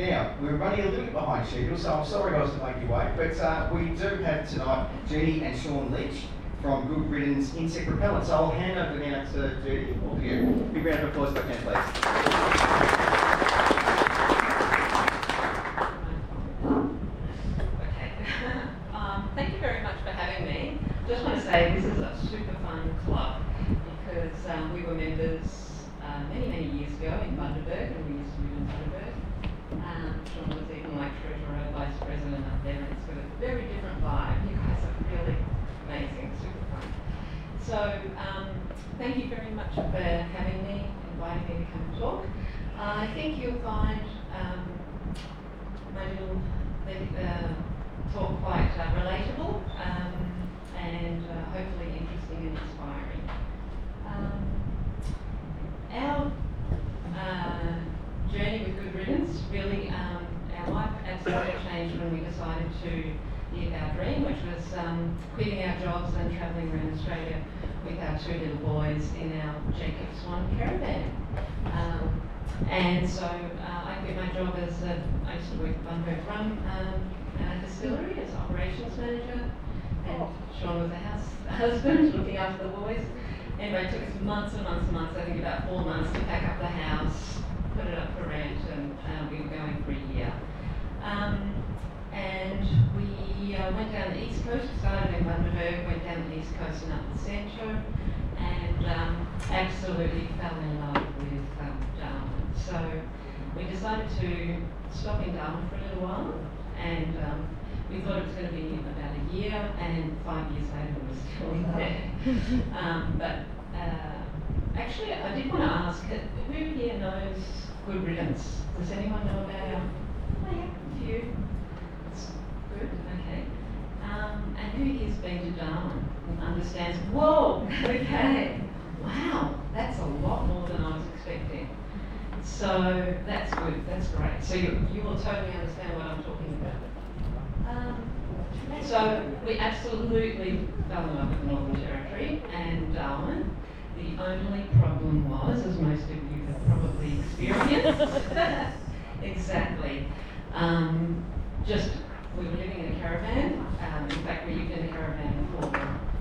Now, we're running a little bit behind schedule, so I'm sorry guys to make you wait, but we do have tonight Judy and Sean Leach from Good Riddance Insect Repellent. So I'll hand over now to Judy. All to you. Big round of applause if I can, please. Thank you very much for having me. Just want to say this is a super fun club because we were members many years ago in Bundaberg, and we used to live in Bundaberg. Sean was even like treasurer, vice president up there, and it's got a very different vibe. You guys are really amazing, super fun. So thank you very much for having me, inviting me to come and talk. I think you'll find my little talk quite relatable and hopefully interesting and inspiring. Our journey with Good Riddance, really our life absolutely changed when we decided to live our dream, which was quitting our jobs and travelling around Australia with our two little boys in our Jacob Swan caravan. And so I quit my job as I used to work at Bundaberg Rum Distillery as operations manager, and Sean was a husband looking after the boys. Anyway, it took us months and months, I think about 4 months, to pack up the house, put it up for rent, and we were going for a year. And we went down the east coast, started in Bundaberg, went down the east coast and up the centre, and absolutely fell in love with Darwin. So we decided to stop in Darwin for a little while, and we thought it was going to be about a year, and 5 years later we were still there. But actually, I did want to ask, who here knows Good Riddance? Does anyone know about our? Oh yeah, a few. That's good, okay. And who here's been to Darwin and understands, whoa, okay, wow, that's a lot more than I was expecting. So that's good, that's great. So you will totally understand what I'm talking about. So we absolutely fell in love with the Northern Territory and Darwin. The only problem was, as most of you have probably experienced, exactly, just we were living in a caravan. In fact, we lived in a caravan for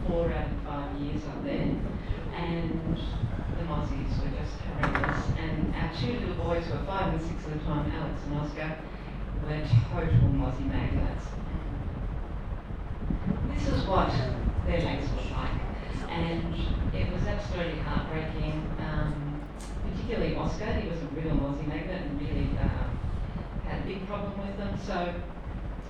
4 out of 5 years up there, and the mozzies were just horrendous. And our two little boys, who were 5 and 6 at the time, Alex and Oscar, were total mozzie magnets. This is what their legs looked like, and it was absolutely heartbreaking. Particularly Oscar, he was a real mozzie magnet and really had a big problem with them. So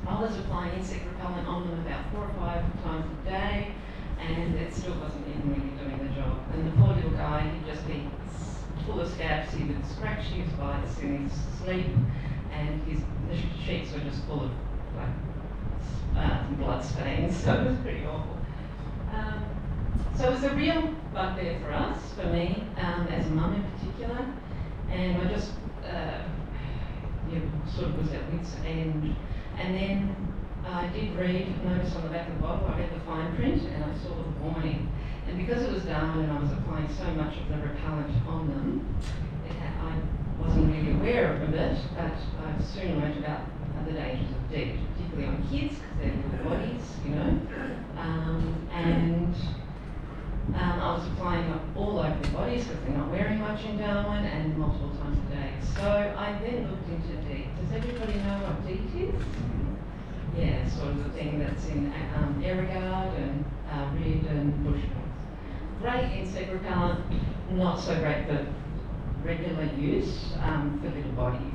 I was applying insect repellent on them about 4 or 5 times a day, and it still wasn't even really doing the job. And the poor little guy, he'd just be full of scabs. He would scratch his bites in his sleep, and the sheets were just full of blood stains, so it was pretty awful. So it was a real bugbear for us, for me, as a mum in particular, and I just sort of was at wit's end. And then I did notice on the back of the bottle, I read the fine print, and I saw the warning. And because it was Darwin and I was applying so much of the repellent on them, I wasn't really aware of it, but I soon learned about the dangers of DEET, particularly on kids, because they're little bodies, you know. And I was applying it all over their bodies because they're not wearing much in Darwin, and multiple times a day. So I then looked into DEET. Does everybody know what DEET is? Yeah, sort of the thing that's in Aerogard and Rid and Bushmills. Great insect repellent, not so great for regular use for little bodies.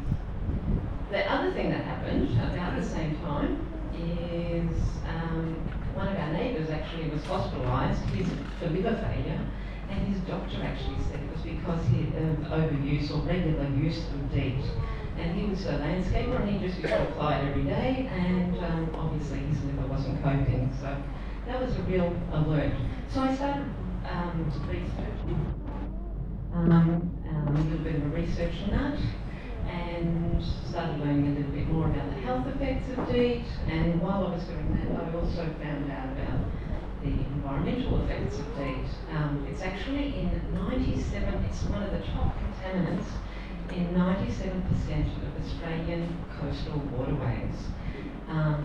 The other thing that happened about the same time is one of our neighbours actually was hospitalised for liver failure, and his doctor actually said it was because of overuse or regular use of DEET. And he was a landscaper, and he just used to apply it every day, and obviously his liver wasn't coping, so that was a real alert. So I started researching, a little bit of a research on that, and started learning a little bit more about the health effects of DEET. And while I was doing that, I also found out about the environmental effects of DEET. It's actually in 97, it's one of the top contaminants in 97% of Australian coastal waterways,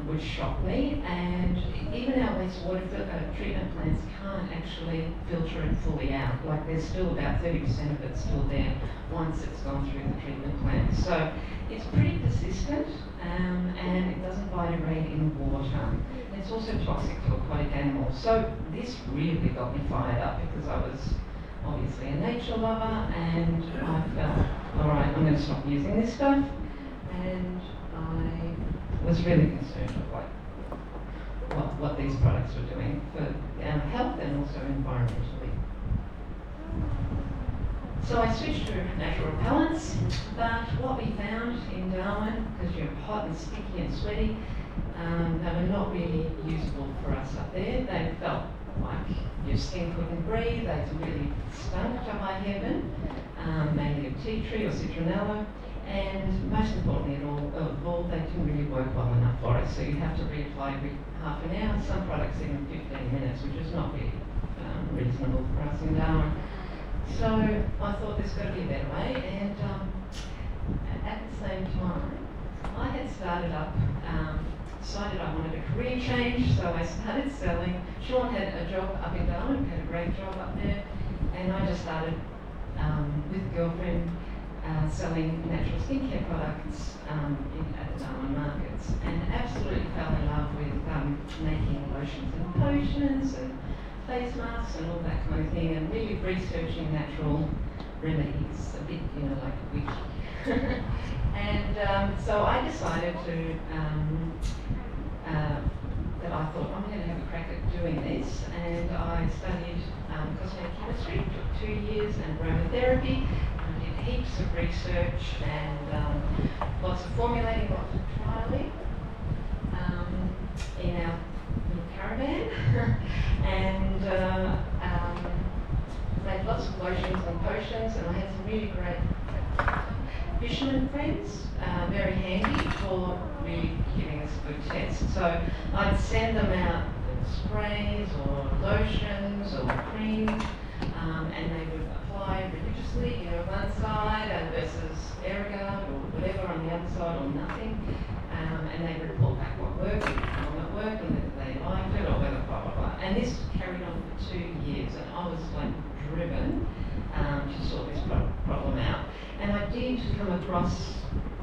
which shocked me. And even our wastewater treatment plants can't actually filter it fully out. Like there's still about 30% of it still there once it's gone through the treatment plant. So it's pretty persistent, and it doesn't biodegrade in water. It's also toxic to aquatic animals. So this really got me fired up because I was obviously a nature lover, and I felt, all right, I'm going to stop using this stuff. And I was really concerned with what these products were doing for our health and also environmentally. So I switched to natural repellents, but what we found in Darwin, because you're hot and sticky and sweaty, they were not really usable for us up there. They felt like your skin couldn't breathe, they really stunk to high heaven, mainly of tea tree or citronella, and most importantly of all, they didn't really work well enough for us, so you have to reapply every half an hour, some products even 15 minutes, which is not really reasonable for us in Darwin. So I thought there's got to be a better way, and at the same time, I had decided I wanted a career change, so I started selling. Sean had a job up in Darwin, had a great job up there, and I just started with a girlfriend selling natural skincare products at the Darwin markets, and absolutely fell in love with making lotions and potions and face masks and all that kind of thing, and really researching natural remedies, a bit, like a witch. And so I decided to, that I thought, I'm going to have a crack at doing this, and I studied cosmetic chemistry, took 2 years, and aromatherapy. I did heaps of research and lots of formulating, lots of trialing in our little caravan, and made lots of lotions and potions, and I had some really great fisherman friends, very handy for really giving us a good test. So I'd send them out sprays or lotions or creams, and they would apply religiously, one side and versus Aerogard or whatever on the other side or nothing, and they would report back what worked, what worked, and whether they liked it or whether blah blah blah. And this carried on for 2 years, and I was like driven to sort this problem out. And I did come across,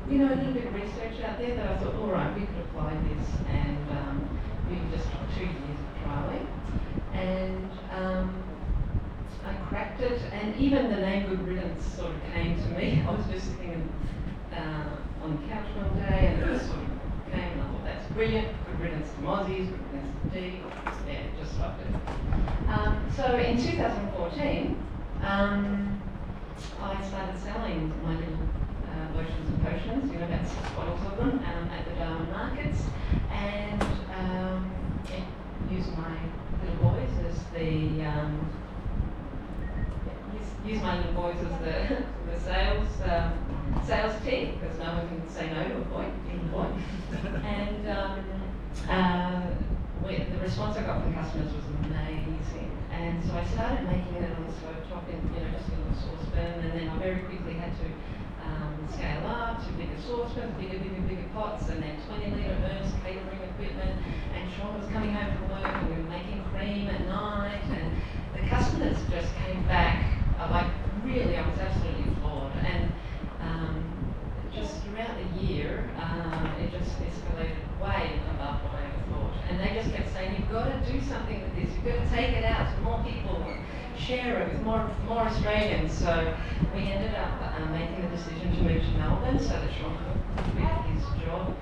a little bit of research out there that I thought, all right, we could apply this, and we just took 2 years of trialing, and I cracked it, and even the name Good Riddance sort of came to me. I was just sitting on the couch one day, and it just sort of came, and I thought, that's brilliant. Good riddance to mozzies, good riddance to D. Yeah, just loved it. So in 2014, I started selling my little lotions and potions, about 6 bottles of them at the Darwin markets, and use my little boys as the sales team, because no one can say no to a boy, even a boy. And the response I got from customers was amazing. And so I started making it on the stove top in, just in a saucepan, and then I very quickly had to scale up to bigger saucepans, bigger pots, and then 20-litre urns, catering equipment. And Sean was coming home from work, and we were making cream at night, and the customers just came back. Really, I was absolutely floored. And just throughout the year, it just escalated way above what I ever thought. And they just kept saying, you've got to do something with this. You've got to take it out to more people, share it with more Australians. So we ended up making the decision to move to Melbourne so that Sean could quit his job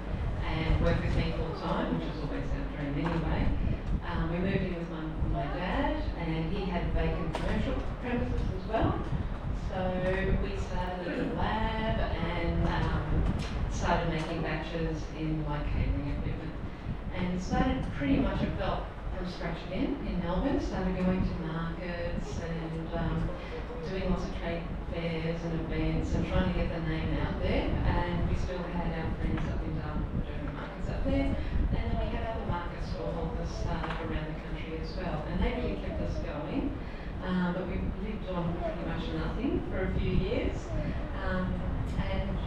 and work with me full time, which was always our dream anyway. We moved in with my dad, and he had vacant commercial premises as well. So we started a little lab and started making batches in catering equipment, and started pretty much, it felt from scratch again in Melbourne. Started going to markets and doing lots of trade fairs and events and trying to get the name out there. And we still had our friends up in Darwin who were doing markets up there, and then we had other market stallholders around the country as well, and they really kept us going. But we lived on pretty much nothing for a few years. And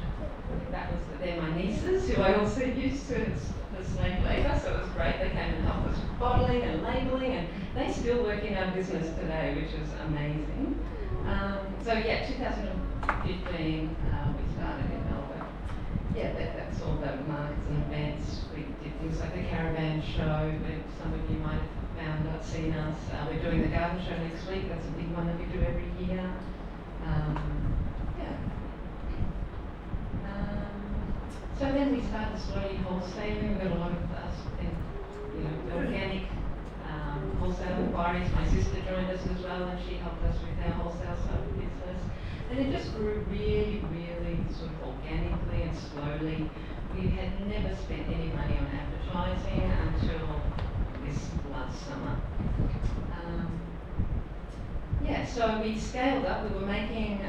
they're my nieces, who I also used to the snake labour, so it was great. They came and helped us with bottling and labelling, and they still work in our business today, which is amazing. So yeah, 2015 we started in Melbourne. Yeah, that's all about markets and events. We did things like the caravan show, where some of you might have seen us. We're doing the garden show next week. That's a big one that we do every year. So then we started slowly wholesaling. We got a lot of organic wholesale inquiries. My sister joined us as well, and she helped us with our wholesale side of the business. And it just grew really, really sort of organically and slowly. We had never spent any money on advertising until this last summer. So we scaled up. We were making,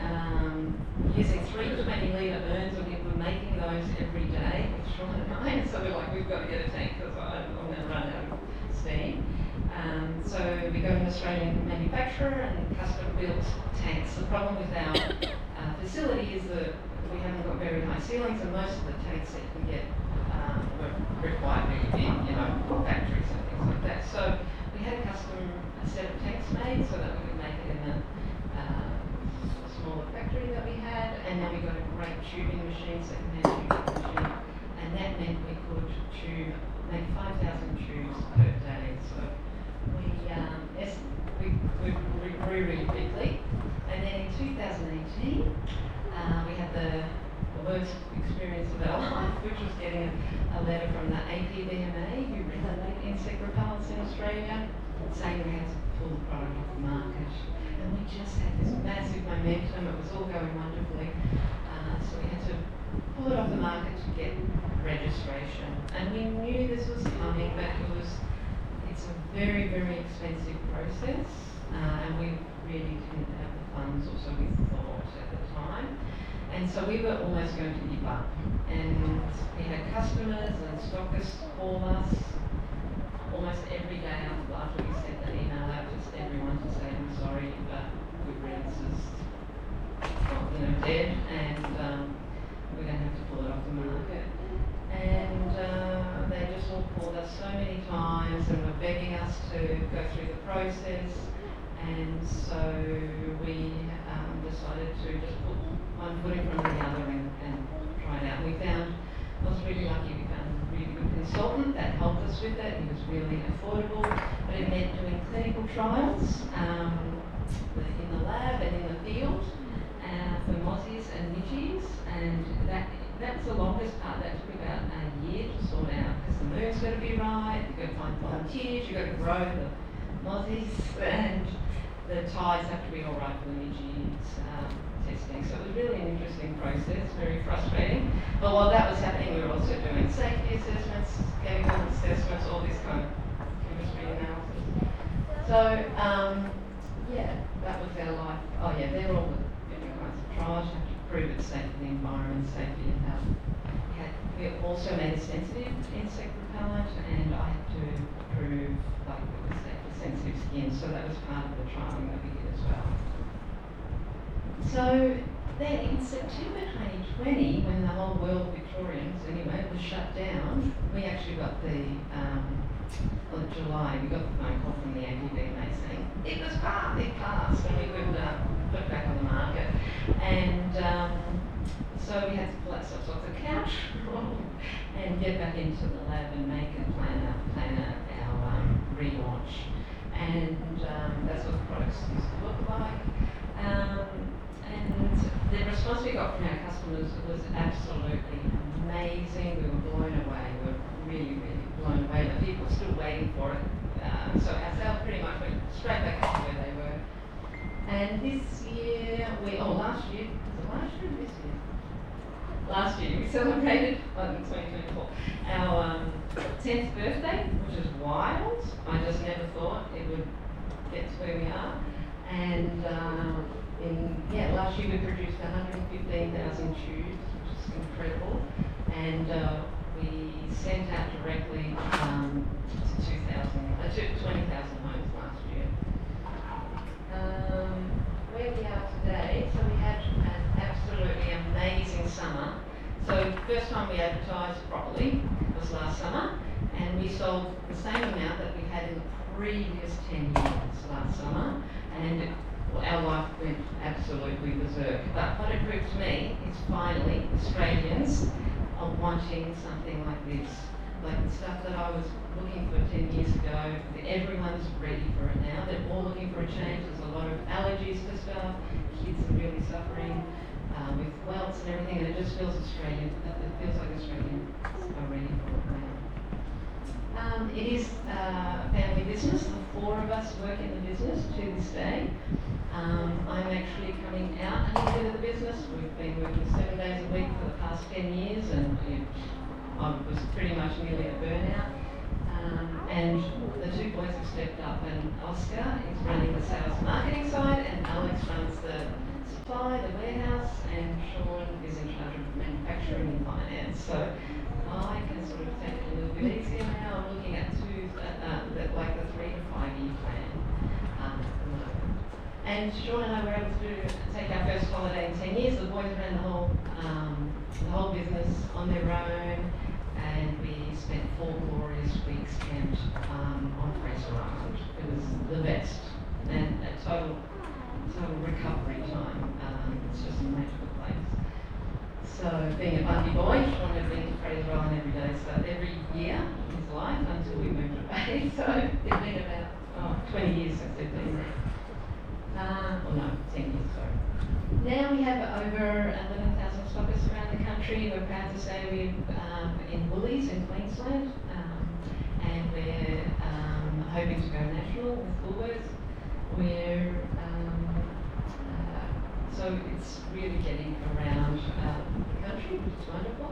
using 3 20-litre urns, and we were making those every day with Sean and I. So we're like, we've got to get a tank because I'm going to run out of steam. So we got an Australian manufacturer and custom-built tanks. The problem with our facility is that we haven't got very high ceilings, and most of the tanks that you can get require really big, factories and things like that. So we had a custom set of tanks made so that we could make it in the smaller factory that we had, and then we got a great tubing machine, second-hand tubing machine, and that meant we could make 5,000 tubes per day. So we grew really quickly, and then in 2018 we had the worst experience of our life, which was getting a letter from the APVMA, who regulate insect repellents in Australia, saying we had to pull the product off the market. And we just had this massive momentum. It was all going wonderfully. So we had to pull it off the market to get registration. And we knew this was coming, but it's a very, very expensive process. And we really didn't have the funds, or so we thought at the time. And so we were almost going to give up. And we had customers and stockists call us almost every day after we sent that email out, just everyone to say, I'm sorry, but Good Riddance is dead, and we're going to have to pull it off the market. And they just all called us so many times and were begging us to go through the process. And so we decided to just put one foot in front of the other and try it out. I was really lucky, we found a really good consultant that helped us with it. He was really affordable, but it meant doing clinical trials in the lab and in the field for mozzies and midges, and that was the longest part. That took about a year to sort out, because the moon's got to be right, you've got to find volunteers, you've got to grow the mozzies, and the tides have to be all right for the midges testing. So it was really an interesting process, very frustrating. But while that was happening, we were also doing safety assessments, chemical assessments, all this kind of chemistry analysis. So, that was our life. Oh yeah, they're all the different kinds of trials. You have to prove it's safe for the environment, safety and health. We also made a sensitive insect repellent, and I had to prove it was safe for sensitive skin. So that was part of the trialing that we did as well. So then in September 2020, when the whole world, Victorians anyway, was shut down, we actually got July, we got the phone call from the APVMA saying it passed, and we could put it back on the market. And so we had to pull ourselves off the couch and get back into the lab and make and plan our relaunch. And that's what the products used to look like. And the response we got from our customers was absolutely amazing. We were blown away. We were really, really blown away. But people were still waiting for it. So our sales pretty much went straight back up to where they were. And this year, last year, last year we celebrated, in 2024, our 10th birthday, which is wild. I just never thought it would get to where we are. And last year we produced 115,000 tubes, which is incredible. And we sent out directly to 20,000 homes last year. Where we are today, so we had an absolutely So first time we advertised properly was last summer, and we sold the same amount that we had in the previous 10 years last summer, and our life went absolutely berserk. But what it proved to me is finally Australians are wanting something like this. Like the stuff that I was looking for 10 years ago, everyone's ready for it now. They're all looking for a change. There's a lot of allergies to stuff. Kids are really suffering with welts and everything, and it just feels Australian. It feels like Australians are ready for it now. It is a family business. The 4 of us work in the business to this day. I'm actually coming out a little bit of the business. We've been working 7 days a week for the past 10 years, and I was pretty much nearly at burnout. And the 2 boys have stepped up, and Oscar is running the sales and marketing side, and Alex runs the supply, the warehouse, and Sean is in charge of manufacturing and finance. So I can sort of take it a little bit easier now. I'm looking at like the 3 to 5 year plan at the moment. And Sean and I were able to take our first holiday in 10 years. The boys ran the whole business on their own, and we spent 4 glorious weeks camped on Fraser Island. It was the best, and a total recovery time. It's just a magical place. So being a Bundy boy, Sean had been to Fraser Island every day, so every year of his life until we moved away. So it's been about 20 years since they've been there. 10 years, sorry. Now we have over 11,000 stockists around the country. We're proud to say we're in Woolies in Queensland, and we're hoping to go national with Woolworths. So it's really getting around the country, which is wonderful.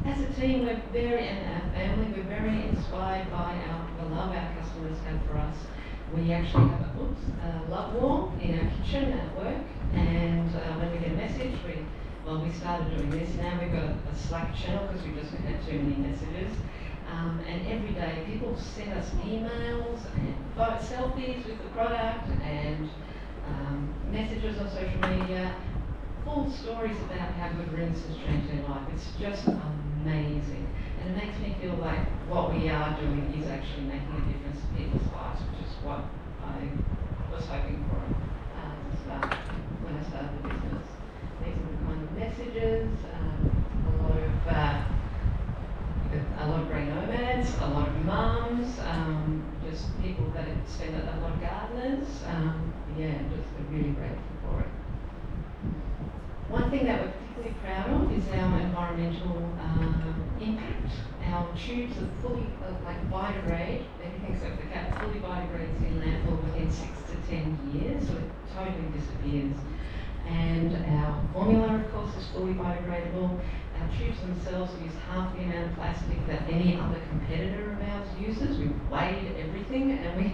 As a team, and our family, we're very inspired by the love our customers have for us. We actually have a love wall in our kitchen at work, and when we get a message, we started doing this. Now we've got a Slack channel because we just had too many messages. And every day people send us emails and selfies with the product and messages on social media, full stories about how Good Riddance has changed their life. It's just amazing. And it makes me feel like what we are doing is actually making a difference to people's lives, which is what I was hoping for to start when I started the business. These are the kind of messages, a lot of grey nomads, a lot of mums, just people that spend a lot of gardeners. Just really grateful for it. One thing that we're particularly proud of is our environmental impact. Our tubes are fully biodegrade, everything except the cap fully biodegrades in landfill within 6 to 10 years, so it totally disappears. And our formula, of course, is fully biodegradable. Our tubes themselves use half the amount of plastic that any other competitor of ours uses. We've weighed everything, and we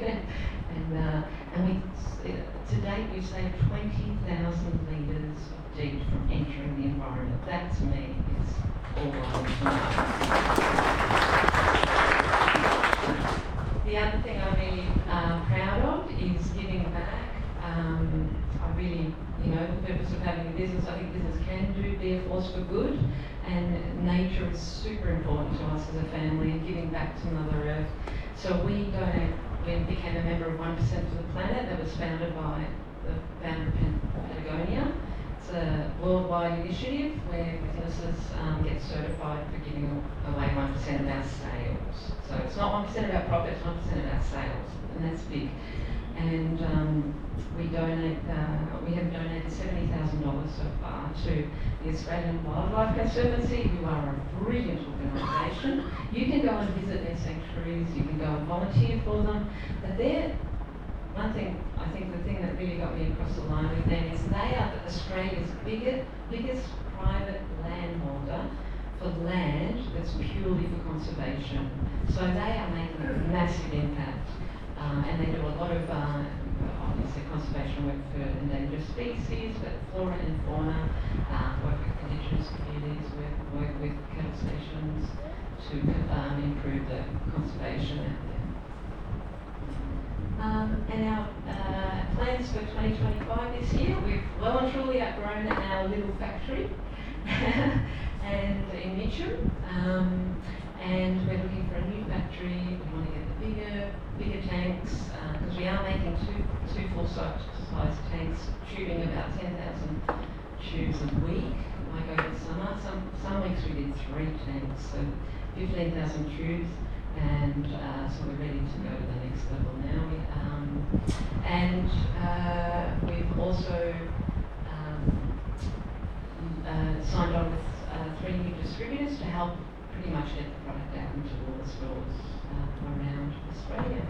to date we've saved 20,000 litres of DEET from entering the environment. That to me is all I want to know. The other thing I'm really proud of is giving back. I really, the purpose of having a business, I think business can be a force for good, and nature is super important to us as a family, and giving back to Mother Earth. So we became a member of 1% of the Planet that was founded by the founder of Patagonia. It's a worldwide initiative where businesses get certified for giving away 1% of our sales. So it's not 1% of our profits, 1% of our sales, and that's big. And we have donated $70,000 so far to the Australian Wildlife Conservancy, who are a brilliant organisation. You can go and visit their sanctuaries, you can go and volunteer for them, but the thing that really got me across the line with them is they are Australia's biggest private landholder for land that's purely for conservation. So they are making a massive impact, and they do a lot of obviously conservation work for endangered species, but flora and fauna, work with indigenous communities, work with cattle stations to improve the conservation out there. And our plan plans for 2025 this year. We've well and truly outgrown our little factory and in Mitcham. And we're looking for a new factory. We want to get the bigger tanks, because we are making two full-size tanks, tubing about 10,000 tubes a week, like over the summer. Some weeks we did 3 tanks, so 15,000 tubes, and so we're ready to go to the next level now. We've also signed on with 3 new distributors to help pretty much get the product out into all the stores around Australia.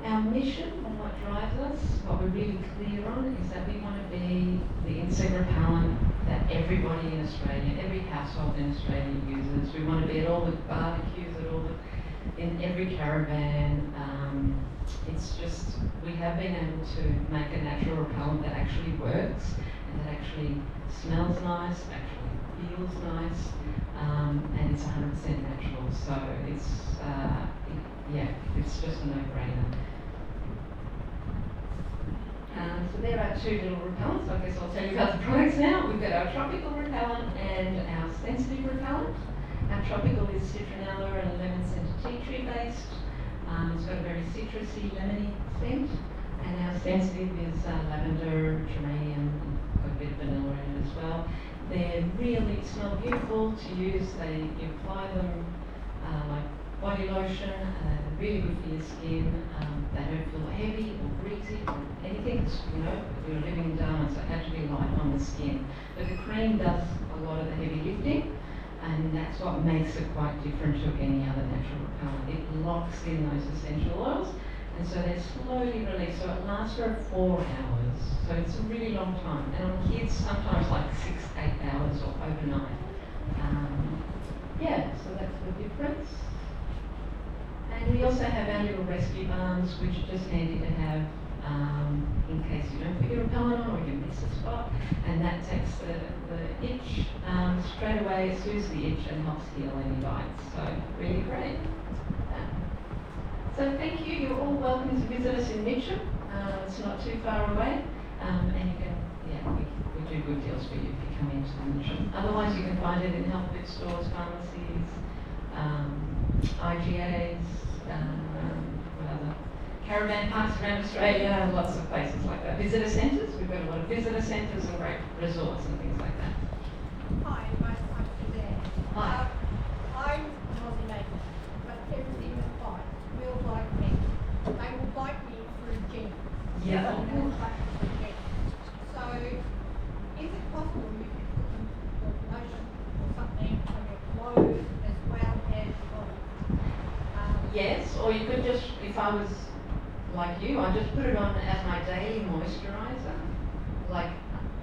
Our mission and what drives us, what we're really clear on, is that we want to be the insect repellent that everybody in Australia, every household in Australia uses. We want to be at all the barbecues, in every caravan. It's just, we have been able to make a natural repellent that actually works and that actually smells nice, actually feels nice, and it's 100% natural. So it's just a no-brainer. So there are 2 little repellents. I guess I'll tell you about the products now. We've got our tropical repellent and our sensitive repellent. Our tropical is citronella and lemon scented tea tree based. It's got a very citrusy, lemony scent. And our sensitive is lavender, geranium, and got a bit of vanilla in it as well. They really smell beautiful to use. You apply them like body lotion, really good for your skin. They don't feel heavy or greasy or anything. You're living in Darwin, so it has to be light on the skin. But the cream does a lot of the heavy lifting, and that's what makes it quite different to any other natural repellent. It locks in those essential oils, and so they're slowly released. So it lasts for 4 hours. So it's a really long time. And on kids, sometimes like 6, 8 hours or overnight. So that's the difference. And we also have our little rescue balms, which are just handy to have in case you don't put your repellent on or you miss a spot. And that takes the itch straight away, soothes the itch and helps heal any bites. So really great. So thank you. You're all welcome to visit us in Mitcham. It's not too far away. And you can, we do good deals for you if you come into Mitcham. Otherwise, you can find it in health food stores, pharmacies, IGAs, what other caravan parks around Australia, lots of places like that. Visitor centres, we've got a lot of visitor centres and great resorts and things like that. Hi, my name's Suzanne. Hi. I'm an Aussie native, but everything that bites will bite me. They will bite me through genes. Yeah. They will bite me through genes. So, is it possible you could put some lotion or something on your clothes as well as your body? Yes, or you could just, if I was like you, I'd just put it on as my daily moisturiser. Like,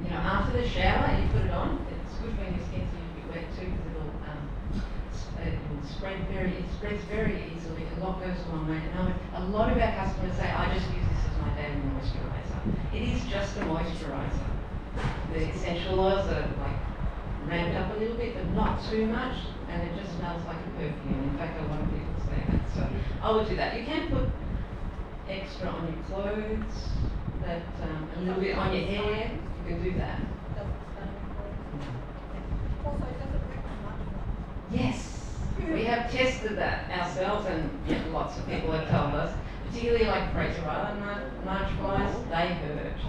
after the shower, you put it on. It's good when your skin's a little bit wet too, because it spreads very easily. A lot goes a long way. And a lot of our customers say, I just use this as my daily moisturiser. It is just a moisturiser. The essential oils are like ramped up a little bit, but not too much, and it just smells like a perfume. In fact, a lot of people say that. So I would do that. You can put extra on your clothes, that a little bit on your hair. You can do that. Does it stain your clothes? Also, does it wet much? Yes, we have tested that ourselves, and lots of people have told us, particularly like Fraser Island march flies, they hurt.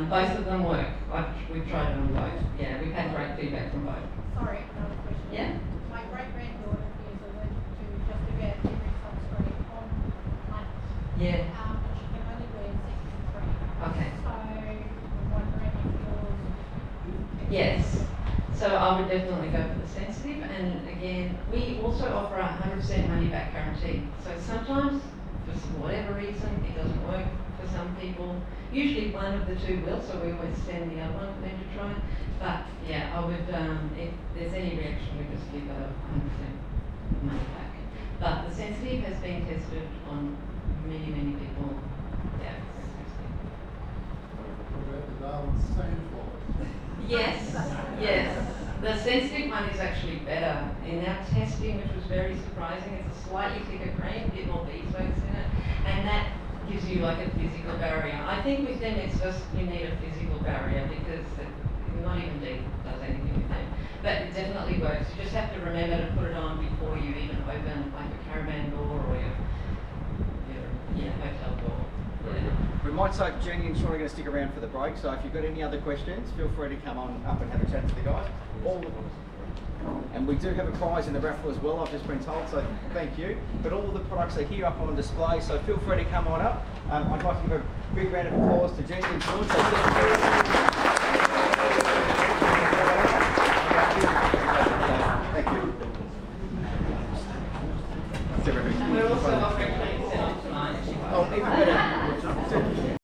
Both of them work. We've tried it on both. Yeah, we've had great feedback from both. Sorry, another question. Yeah? My great-granddaughter is allergic to just about every sunscreen on the planet. Yeah. But she can only wear 63. Okay. So, I'm wondering if yours... Yes. So I would definitely go for the sensitive, and again, we also offer a 100% money back guarantee. So sometimes, for whatever reason, it doesn't work for some people. Usually one of the two will, so we always send the other one for them to try. But yeah, I would, if there's any reaction, we just give a 100% money back. But the sensitive has been tested on many people. Yeah, it's interesting. What about the Darwin sandflies? Yes, yes. The sensitive one is actually better. In our testing, which was very surprising, it's a slightly thicker cream, a bit more beeswax in it, and that gives you like a physical barrier. I think with them it's just you need a physical barrier because not even deep does anything with them. But it definitely works. You just have to remember to put it on before you even open like a caravan door or your hotel door. Yeah. We might say Jenny and Sean are going to stick around for the break, so if you've got any other questions, feel free to come on up and have a chat to the guys. And we do have a prize in the raffle as well, I've just been told, so thank you. But all of the products are here up on display, so feel free to come on up. I'd like to give a big round of applause to Jenny and Sean. So thank you.